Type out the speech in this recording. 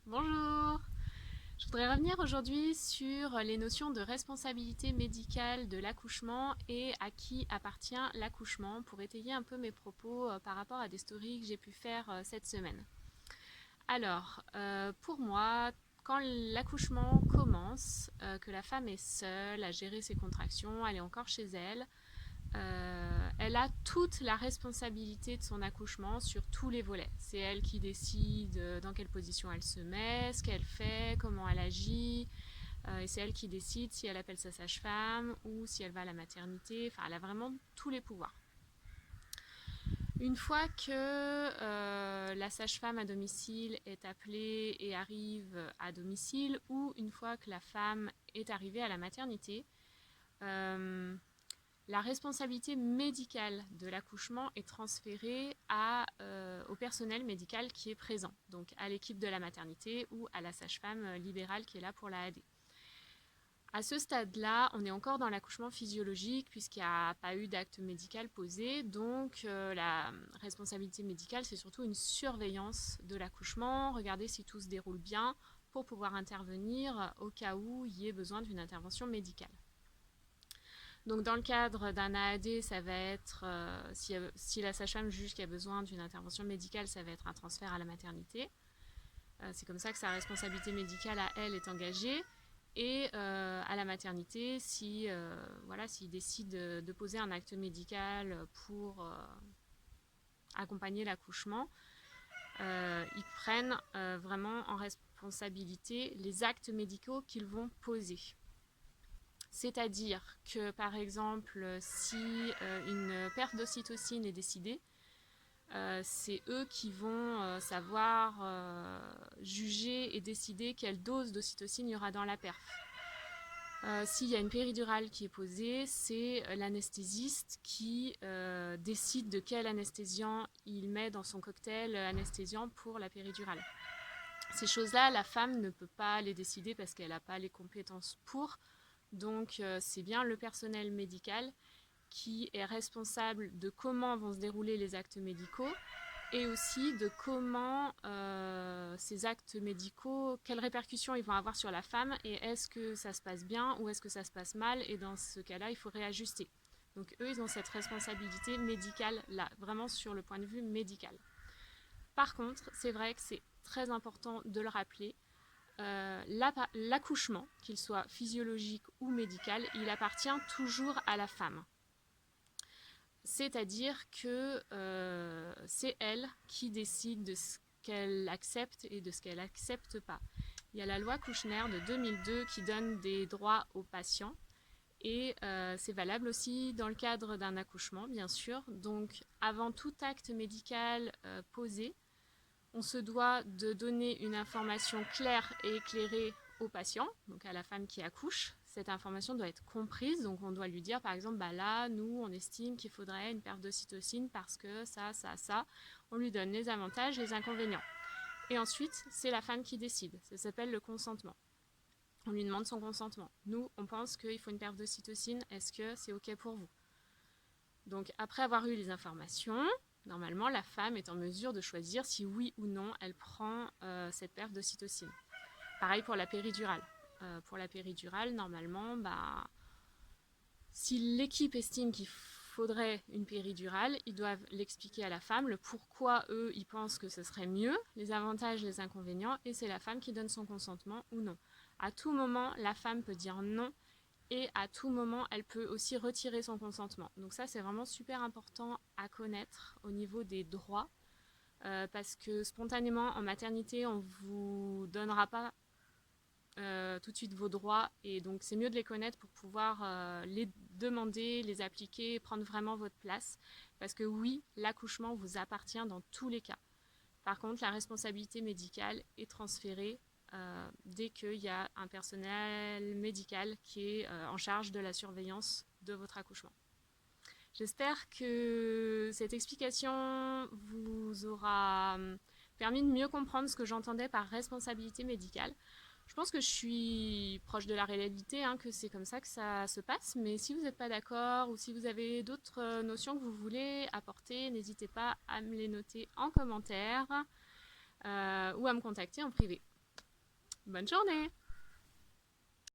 Bonjour! Je voudrais revenir aujourd'hui sur les notions de responsabilité médicale de l'accouchement et à qui appartient l'accouchement pour étayer un peu mes propos par rapport à des stories que j'ai pu faire cette semaine. Alors, pour moi, quand l'accouchement commence, que la femme est seule à gérer ses contractions, elle est encore chez elle, elle a toute la responsabilité de son accouchement sur tous les volets. C'est elle qui décide dans quelle position elle se met, ce qu'elle fait, comment elle agit, et c'est elle qui décide si elle appelle sa sage-femme ou si elle va à la maternité. Enfin, elle a vraiment tous les pouvoirs. Une fois que la sage-femme à domicile est appelée et arrive à domicile, ou une fois que la femme est arrivée à la maternité, euh, la responsabilité médicale de l'accouchement est transférée au personnel médical qui est présent, donc à l'équipe de la maternité ou à la sage-femme libérale qui est là pour la AD. À ce stade-là, on est encore dans l'accouchement physiologique puisqu'il n'y a pas eu d'acte médical posé, donc la responsabilité médicale, c'est surtout une surveillance de l'accouchement, regarder si tout se déroule bien pour pouvoir intervenir au cas où il y ait besoin d'une intervention médicale. Donc dans le cadre d'un AAD, ça va être, si la sage-femme juge qu'il y a besoin d'une intervention médicale, ça va être un transfert à la maternité. C'est comme ça que sa responsabilité médicale à elle est engagée. Et à la maternité, s'il décide de poser un acte médical pour accompagner l'accouchement, ils prennent vraiment en responsabilité les actes médicaux qu'ils vont poser. C'est-à-dire que, par exemple, si une perte d'ocytocine est décidée, c'est eux qui vont savoir juger et décider quelle dose d'ocytocine il y aura dans la perf. S'il y a une péridurale qui est posée, c'est l'anesthésiste qui décide de quel anesthésiant il met dans son cocktail anesthésiant pour la péridurale. Ces choses-là, la femme ne peut pas les décider parce qu'elle n'a pas les compétences pour. Donc c'est bien le personnel médical qui est responsable de comment vont se dérouler les actes médicaux et aussi de comment ces actes médicaux, quelles répercussions ils vont avoir sur la femme et est-ce que ça se passe bien ou est-ce que ça se passe mal et dans ce cas-là, il faut réajuster. Donc eux, ils ont cette responsabilité médicale là, vraiment sur le point de vue médical. Par contre, c'est vrai que c'est très important de le rappeler, l'accouchement, qu'il soit physiologique ou médical, il appartient toujours à la femme. C'est-à-dire que c'est elle qui décide de ce qu'elle accepte et de ce qu'elle n'accepte pas. Il y a la loi Kouchner de 2002 qui donne des droits aux patients et c'est valable aussi dans le cadre d'un accouchement, bien sûr. Donc, avant tout acte médical posé, on se doit de donner une information claire et éclairée au patient, donc à la femme qui accouche. Cette information doit être comprise, donc on doit lui dire par exemple, bah là, nous, on estime qu'il faudrait une perte d'ocytocine parce que ça. On lui donne les avantages, les inconvénients. Et ensuite, c'est la femme qui décide. Ça s'appelle le consentement. On lui demande son consentement. Nous, on pense qu'il faut une perte d'ocytocine. Est-ce que c'est OK pour vous? Donc, après avoir eu les informations, normalement, la femme est en mesure de choisir si oui ou non elle prend cette perte d'ocytocine. Pareil pour la péridurale. Pour la péridurale, normalement, si l'équipe estime qu'il faudrait une péridurale, ils doivent l'expliquer à la femme, le pourquoi eux, ils pensent que ce serait mieux, les avantages, les inconvénients, et c'est la femme qui donne son consentement ou non. À tout moment, la femme peut dire non, et à tout moment, elle peut aussi retirer son consentement. Donc ça, c'est vraiment super important à connaître au niveau des droits, parce que spontanément, en maternité, on ne vous donnera pas tout de suite vos droits et donc c'est mieux de les connaître pour pouvoir les demander, les appliquer, prendre vraiment votre place parce que oui, l'accouchement vous appartient dans tous les cas. Par contre, la responsabilité médicale est transférée dès qu'il y a un personnel médical qui est en charge de la surveillance de votre accouchement. J'espère que cette explication vous aura permis de mieux comprendre ce que j'entendais par responsabilité médicale. Je pense que je suis proche de la réalité, que c'est comme ça que ça se passe, mais si vous n'êtes pas d'accord ou si vous avez d'autres notions que vous voulez apporter, n'hésitez pas à me les noter en commentaire ou à me contacter en privé. Bonne journée!